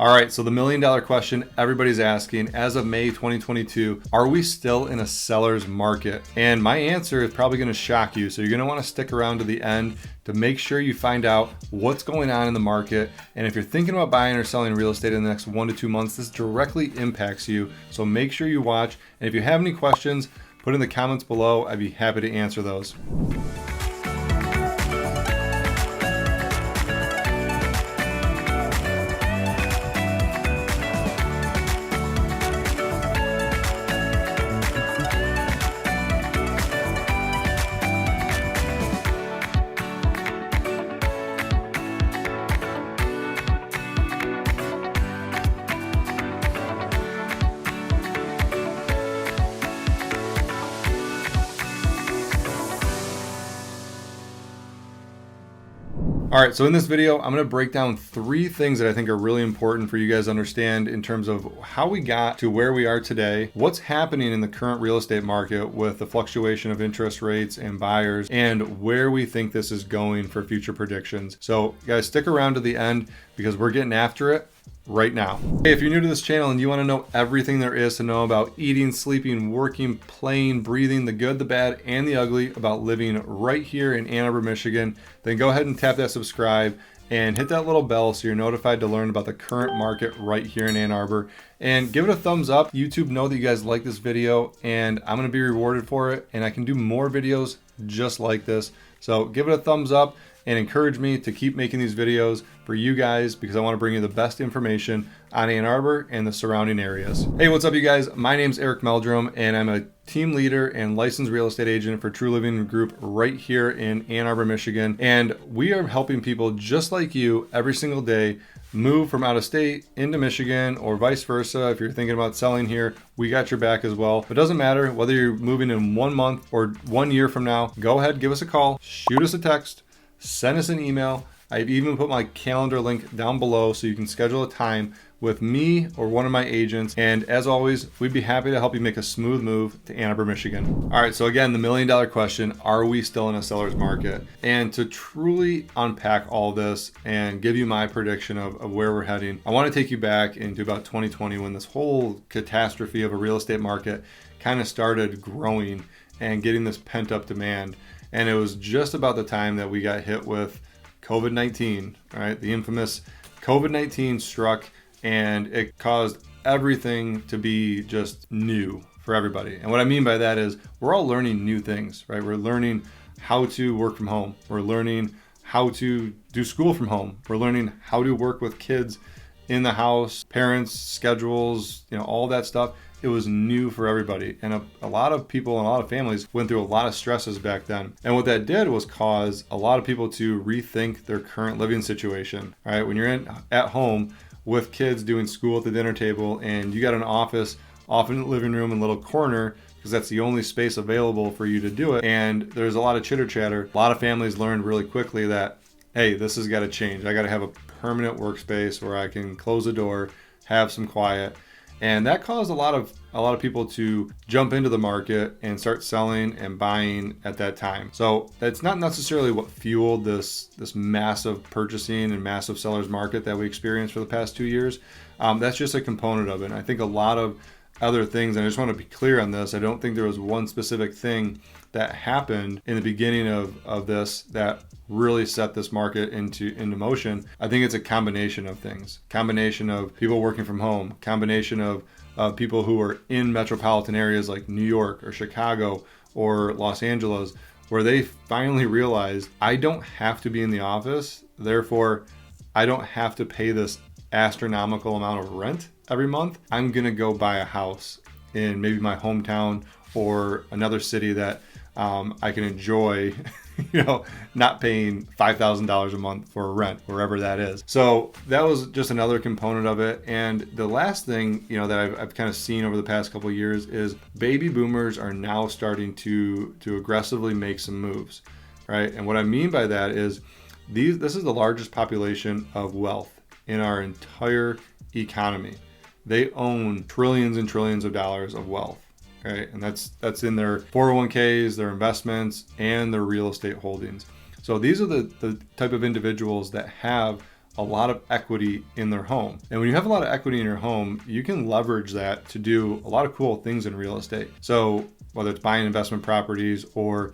All right, so the $1,000,000 question everybody's asking, as of May 2022, are we still in a seller's market? And my answer is probably going to shock you. So you're going to want to stick around to the end to make sure you find out what's going on in the market. And if you're thinking about buying or selling real estate in the next 1 to 2 months, this directly impacts you. So make sure you watch. And if you have any questions, put in the comments below. I'd be happy to answer those. All right, so in this video, I'm gonna break down 3 things that I think are really important for you guys to understand in terms of how we got to where we are today, what's happening in the current real estate market with the fluctuation of interest rates and buyers, and where we think this is going for future predictions. So guys, stick around to the end because we're getting after it right now. Hey, if you're new to this channel and you want to know everything there is to know about eating, sleeping, working, playing, breathing, the good, the bad, and the ugly about living right here in Ann Arbor, Michigan, then go ahead and tap that subscribe and hit that little bell so you're notified to learn about the current market right here in Ann Arbor. And give it a thumbs up. YouTube know that you guys like this video and I'm going to be rewarded for it, and I can do more videos just like this. So give it a thumbs up and encourage me to keep making these videos for you guys because I want to bring you the best information on Ann Arbor and the surrounding areas. Hey, what's up you guys? My name's Eric Meldrum and I'm a team leader and licensed real estate agent for True Living Group right here in Ann Arbor, Michigan. And we are helping people just like you every single day move from out of state into Michigan or vice versa. If you're thinking about selling here, we got your back as well. It doesn't matter whether you're moving in 1 month or 1 year from now, go ahead, give us a call, shoot us a text, send us an email. I've even put my calendar link down below so you can schedule a time with me or one of my agents. And as always, we'd be happy to help you make a smooth move to Ann Arbor, Michigan. All right, so again, the $1,000,000 question, are we still in a seller's market? And to truly unpack all this and give you my prediction of where we're heading, I want to take you back into about 2020 when this whole catastrophe of a real estate market kind of started growing and getting this pent up demand. And it was just about the time that we got hit with COVID-19, right? The infamous COVID-19 struck and it caused everything to be just new for everybody. And what I mean by that is we're all learning new things, right? We're learning how to work from home. We're learning how to do school from home. We're learning how to work with kids in the house, parents, schedules, all that stuff. It was new for everybody. And a lot of people and a lot of families went through a lot of stresses back then. And what that did was cause a lot of people to rethink their current living situation, right? When you're at home with kids doing school at the dinner table and you got an office off in the living room in a little corner because that's the only space available for you to do it. And there's a lot of chitter chatter. A lot of families learned really quickly that, hey, this has got to change. I got to have a permanent workspace where I can close the door, have some quiet. And that caused a lot of people to jump into the market and start selling and buying at that time. So that's not necessarily what fueled this massive purchasing and massive sellers market that we experienced for the past 2 years. That's just a component of it. And I think a lot of other things, and I just want to be clear on this, I don't think there was one specific thing that happened in the beginning of this that really set this market into motion. I think it's a combination of things. Combination of people working from home, combination of people who are in metropolitan areas like New York or Chicago or Los Angeles, where they finally realized, I don't have to be in the office, therefore I don't have to pay this astronomical amount of rent every month. I'm gonna go buy a house in maybe my hometown or another city that I can enjoy, not paying $5,000 a month for rent, wherever that is. So that was just another component of it. And the last thing, that I've kind of seen over the past couple of years is baby boomers are now starting to aggressively make some moves, right? And what I mean by that is this is the largest population of wealth in our entire economy. They own trillions and trillions of dollars of wealth. Right, and that's in their 401ks, their investments, and their real estate holdings. So these are the type of individuals that have a lot of equity in their home. And when you have a lot of equity in your home, you can leverage that to do a lot of cool things in real estate. So whether it's buying investment properties or,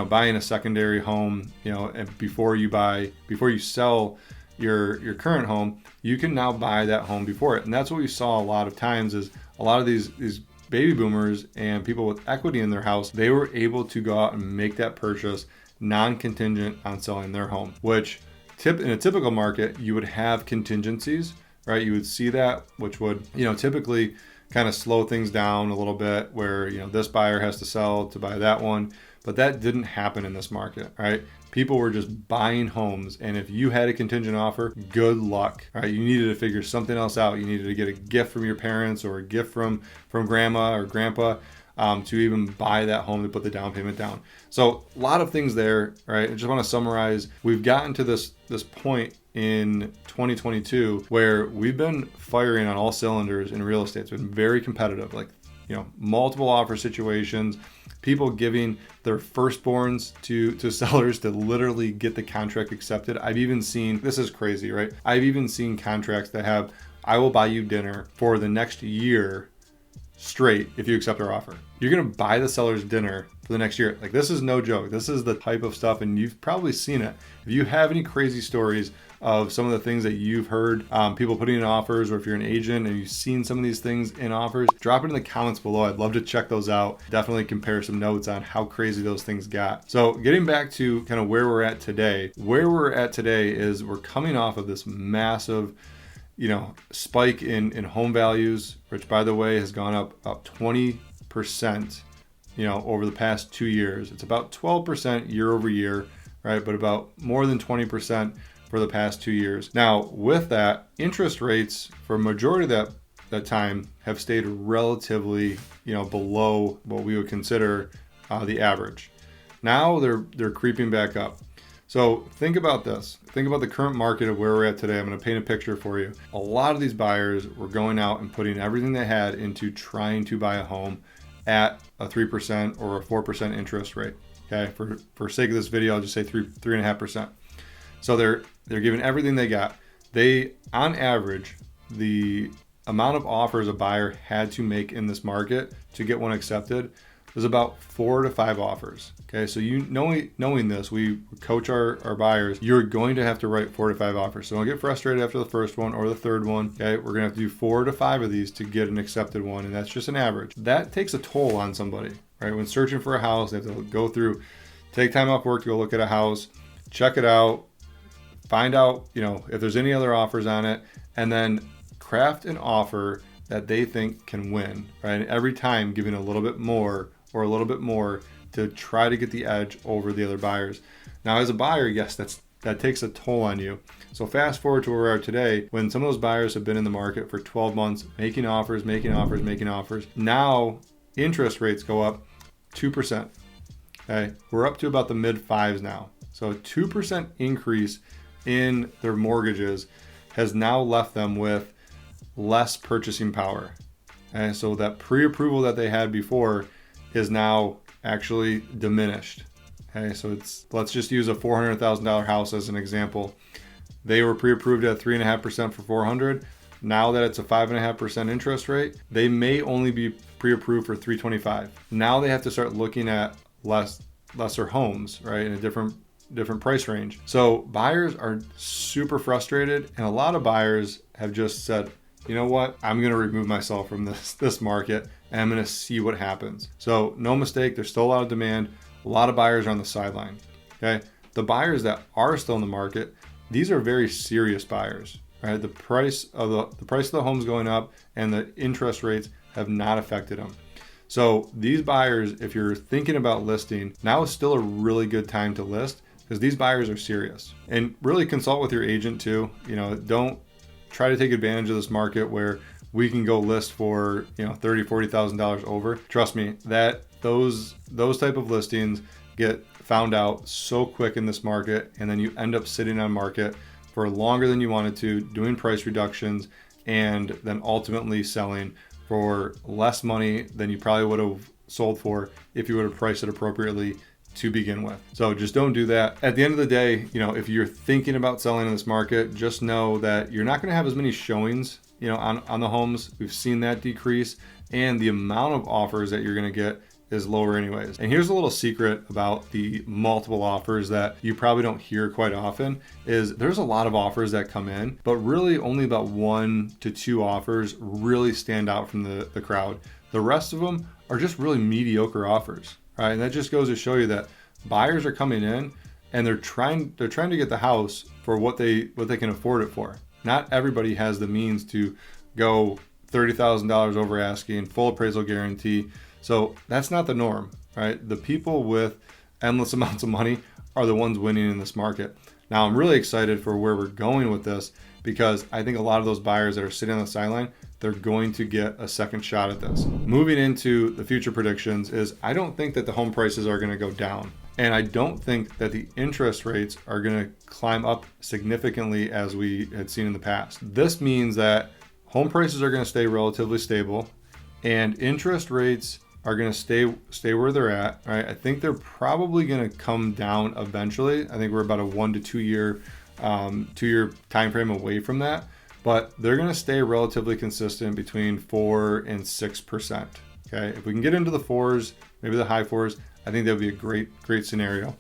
buying a secondary home, and before you sell your current home, you can now buy that home before it. And that's what we saw a lot of times is a lot of these baby boomers and people with equity in their house, they were able to go out and make that purchase non-contingent on selling their home, which in a typical market, you would have contingencies, right? You would see that, which would, typically kind of slow things down a little bit where, this buyer has to sell to buy that one. But that didn't happen in this market, right? People were just buying homes. And if you had a contingent offer, good luck, right? You needed to figure something else out. You needed to get a gift from your parents or a gift from grandma or grandpa to even buy that home to put the down payment down. So a lot of things there, right? I just want to summarize. We've gotten to this point in 2022 where we've been firing on all cylinders in real estate. It's been very competitive, like, multiple offer situations, people giving their firstborns to sellers to literally get the contract accepted. I've even seen, this is crazy, right? I've even seen contracts that have, I will buy you dinner for the next year straight if you accept our offer. You're going to buy the seller's dinner for the next year. Like, this is no joke. This is the type of stuff, and you've probably seen it. If you have any crazy stories of some of the things that you've heard people putting in offers, or if you're an agent and you've seen some of these things in offers, drop it in the comments below. I'd love to check those out. Definitely compare some notes on how crazy those things got. So getting back to kind of where we're at today is we're coming off of this massive spike in home values, which, by the way, has gone up about 20%, over the past 2 years. It's about 12% year over year, right? But about more than 20% for the past 2 years. Now, with that, interest rates for a majority of that time have stayed relatively, below what we would consider the average. Now they're creeping back up. So think about this. Think about the current market of where we're at today. I'm going to paint a picture for you. A lot of these buyers were going out and putting everything they had into trying to buy a home at a 3% or a 4% interest rate. Okay, for sake of this video, I'll just say 3.5%. So they're giving everything they got. They, on average, the amount of offers a buyer had to make in this market to get one accepted was about 4 to 5 offers. Okay, so knowing this, we coach our buyers. You're going to have to write 4 to 5 offers. So don't get frustrated after the first one or the third one. Okay, we're gonna have to do 4 to 5 of these to get an accepted one, and that's just an average. That takes a toll on somebody, right? When searching for a house, they have to go through, take time off work to go look at a house, check it out, find out, if there's any other offers on it, and then craft an offer that they think can win, right? And every time giving a little bit more or a little bit more to try to get the edge over the other buyers. Now, as a buyer, yes, that takes a toll on you. So fast forward to where we are today, when some of those buyers have been in the market for 12 months, making offers. Now, interest rates go up 2%. Okay, we're up to about the mid 5s now. So a 2% increase in their mortgages has now left them with less purchasing power. And so that pre-approval that they had before is now actually diminished. Okay, so let's just use a $400,000 house as an example. They were pre-approved at 3.5% for 400. Now that it's a 5.5% interest rate, they may only be pre-approved for 325. Now they have to start looking at lesser homes, right, in a different price range. So buyers are super frustrated, and a lot of buyers have just said, you know what, I'm going to remove myself from this market, and I'm going to see what happens. So no mistake, there's still a lot of demand. A lot of buyers are on the sideline. Okay, the buyers that are still in the market, these are very serious buyers, right? The price of the homes going up and the interest rates have not affected them. So these buyers, if you're thinking about listing, now is still a really good time to list, because these buyers are serious. And really consult with your agent too. Don't try to take advantage of this market where we can go list for $30,000, $40,000 over. Trust me, that those type of listings get found out so quick in this market, and then you end up sitting on market for longer than you wanted to, doing price reductions, and then ultimately selling for less money than you probably would have sold for if you would have priced it appropriately to begin with. So just don't do that. At the end of the day, if you're thinking about selling in this market, just know that you're not going to have as many showings, on the homes. We've seen that decrease, and the amount of offers that you're going to get is lower anyways. And here's a little secret about the multiple offers that you probably don't hear quite often is there's a lot of offers that come in, but really only about 1 to 2 offers really stand out from the crowd. The rest of them are just really mediocre offers, right? And that just goes to show you that buyers are coming in and they're trying to get the house for what they can afford it for. Not everybody has the means to go $30,000 over asking, full appraisal guarantee. So that's not the norm, right? The people with endless amounts of money are the ones winning in this market. Now, I'm really excited for where we're going with this because I think a lot of those buyers that are sitting on the sideline, they're going to get a second shot at this. Moving into the future predictions is I don't think that the home prices are going to go down. And I don't think that the interest rates are going to climb up significantly as we had seen in the past. This means that home prices are going to stay relatively stable and interest rates are going to stay where they're at, right? I think they're probably going to come down eventually. I think we're about a 1 to 2 year time frame away from that, but they're going to stay relatively consistent between 4 and 6%. Okay, if we can get into the 4s, maybe the high 4s, I think that would be a great scenario.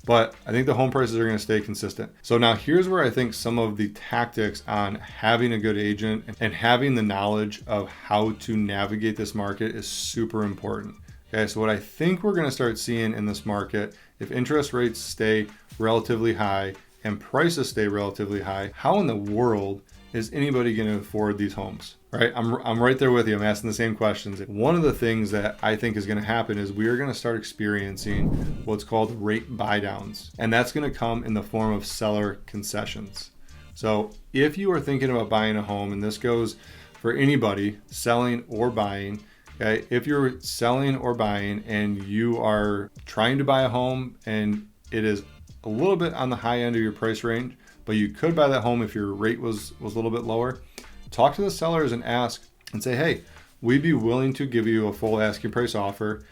But I think the home prices are going to stay consistent. So now here's where I think some of the tactics on having a good agent and having the knowledge of how to navigate this market is super important. Okay, so what I think we're going to start seeing in this market, if interest rates stay relatively high and prices stay relatively high, how in the world is anybody going to afford these homes? Right? I'm right there with you. I'm asking the same questions. One of the things that I think is going to happen is we are going to start experiencing what's called rate buy downs. And that's going to come in the form of seller concessions. So if you are thinking about buying a home, and this goes for anybody selling or buying, okay, if you're selling or buying and you are trying to buy a home and it is a little bit on the high end of your price range, but you could buy that home if your rate was a little bit lower, talk to the sellers and ask and say, hey, we'd be willing to give you a full asking price offer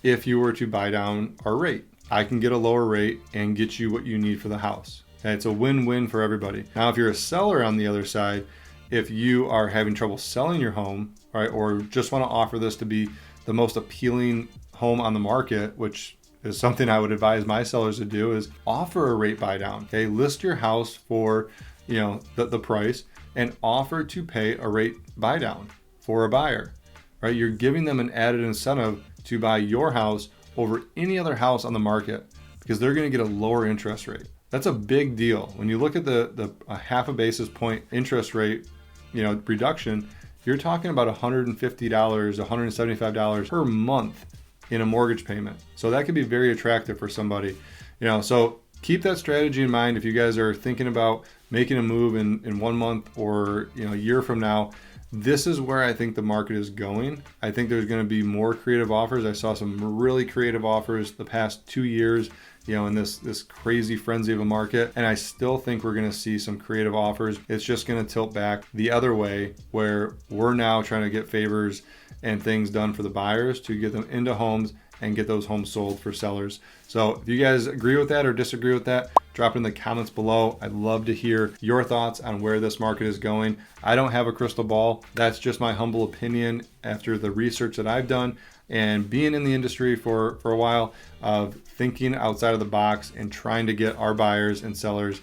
if you were to buy down our rate. I can get a lower rate and get you what you need for the house. Okay, it's a win-win for everybody. Now, if you're a seller on the other side, if you are having trouble selling your home, right, or just want to offer this to be the most appealing home on the market, which is something I would advise my sellers to do, is offer a rate buy down. Okay, list your house for the price and offer to pay a rate buy down for a buyer, right? You're giving them an added incentive to buy your house over any other house on the market because they're going to get a lower interest rate. That's a big deal. When you look at the half a basis point interest rate, reduction, you're talking about $150, $175 per month in a mortgage payment. So that could be very attractive for somebody, so keep that strategy in mind if you guys are thinking about making a move in 1 month or a year from now. This is where I think the market is going. I think there's going to be more creative offers. I saw some really creative offers the past 2 years, in this crazy frenzy of a market. And I still think we're going to see some creative offers. It's just going to tilt back the other way where we're now trying to get favors and things done for the buyers to get them into homes and get those homes sold for sellers. So if you guys agree with that or disagree with that, drop it in the comments below. I'd love to hear your thoughts on where this market is going. I don't have a crystal ball. That's just my humble opinion after the research that I've done and being in the industry for a while, of thinking outside of the box and trying to get our buyers and sellers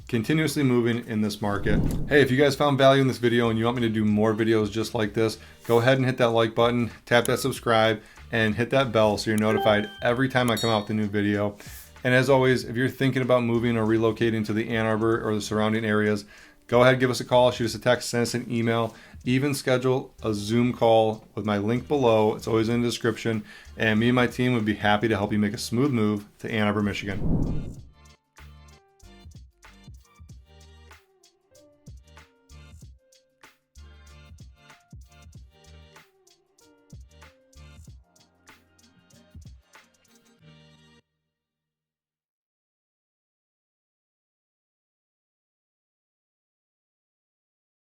continuously moving in this market. Hey, if you guys found value in this video and you want me to do more videos just like this, go ahead and hit that like button, tap that subscribe, and hit that bell so you're notified every time I come out with a new video. And as always, if you're thinking about moving or relocating to the Ann Arbor or the surrounding areas, go ahead, give us a call, shoot us a text, send us an email, even schedule a Zoom call with my link below. It's always in the description. And me and my team would be happy to help you make a smooth move to Ann Arbor, Michigan.